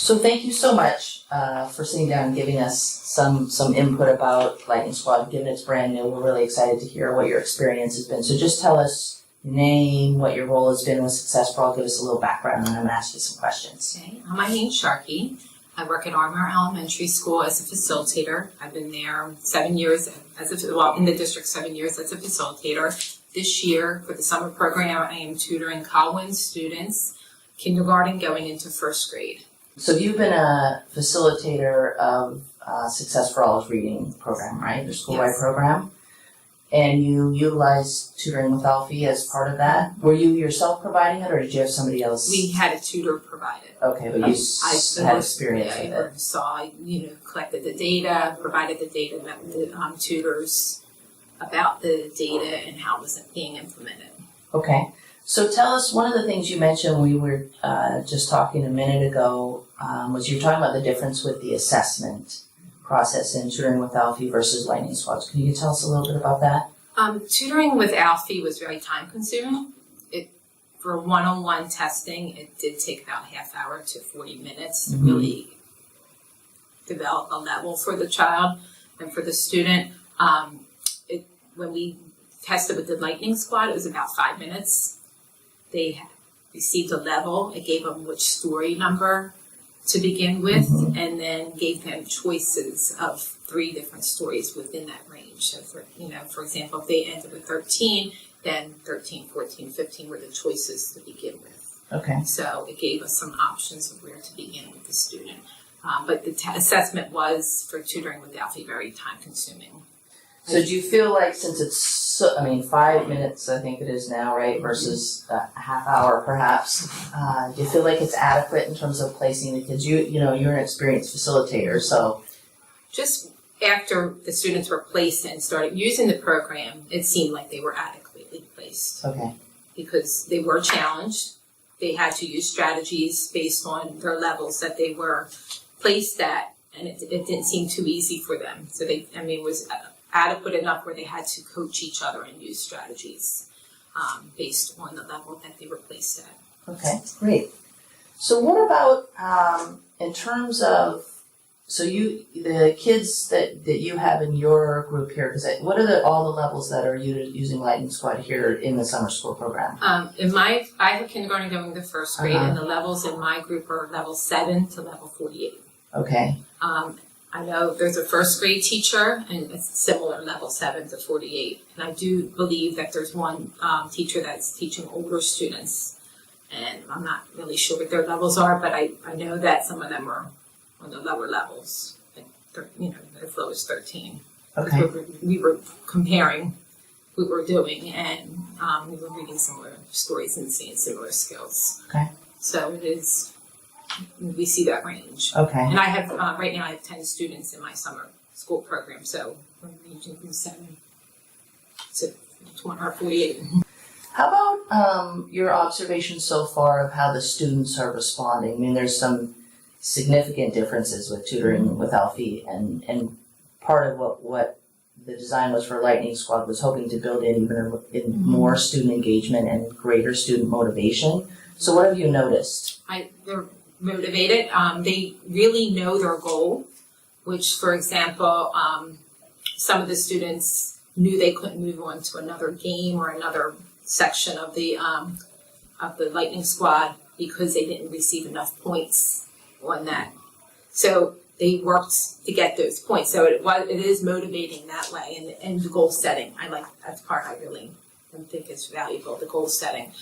So thank you so much for sitting down and giving us some input about Lightning Squad. Given it's brand new, we're really excited to hear what your experience has been. So just tell us your name, what your role has been with Success For All. Give us a little background, and I'm going to ask you some questions. Okay, my name's Sharkey. I work at Armour Elementary School as a facilitator. I've been there 7 years in the district 7 years as a facilitator. This year, for the summer program, I am tutoring Colwyn students, kindergarten going into first grade. So you've been a facilitator of Success For All's reading program, right? Their school-wide Yes. program. And you utilized Tutoring with Alfie as part of that. Were you yourself providing it, or did you have somebody else? We had a tutor provided. Okay, but you had experience with it. Saw, collected the data, provided the data, met with the tutors about the data and how it was being implemented. Okay. So tell us, one of the things you mentioned, we were just talking a minute ago, was you were talking about the difference with the assessment process in Tutoring with Alfie versus Lightning Squads. Can you tell us a little bit about that? Tutoring with Alfie was very time consuming. For one-on-one testing, it did take about half hour to 40 minutes to really develop a level for the child and for the student. When we tested with the Lightning Squad, it was about 5 minutes. They received a level. It gave them which story number to begin with, and then gave them choices of 3 different stories within that range. So, for example, if they ended with 13, then 13, 14, 15 were the choices to begin with. Okay. So it gave us some options of where to begin with the student. But the assessment was, for Tutoring with Alfie, very time consuming. So do you feel like, since it's 5 minutes, I think it is now, right, versus a half hour perhaps, do you feel like it's adequate in terms of placing the kids? You're an experienced facilitator, so. Just after the students were placed and started using the program, it seemed like they were adequately placed. Okay. Because they were challenged. They had to use strategies based on their levels that they were placed at, and it didn't seem too easy for them. So it was adequate enough where they had to coach each other and use strategies based on the level that they were placed at. Okay, great. So what about in terms of, the kids that you have in your group here, because what are all the levels that are using Lightning Squad here in the summer school program? I have a kindergarten going to first grade, and the levels in my group are level 7 to level 48. Okay. I know there's a first grade teacher, and it's similar, level 7 to 48. And I do believe that there's one teacher that's teaching older students, and I'm not really sure what their levels are, but I know that some of them are on the lower levels, like as low as 13. Okay. We were comparing what we were doing, and we were reading similar stories and seeing similar skills. Okay. So it is. We see that range. Okay. And I have, right now I have 10 students in my summer school program, so we're ranging from 7 to 148. How about your observations so far of how the students are responding? There's some significant differences with Tutoring with Alfie, and part of what the design was for Lightning Squad was hoping to build in more student engagement and greater student motivation. So what have you noticed? They're motivated. They really know their goal, which, for example, some of the students knew they couldn't move on to another game or another section of the Lightning Squad because they didn't receive enough points on that. So they worked to get those points. So it is motivating that way, and the goal setting. I like that part. I really think it's valuable, the goal setting.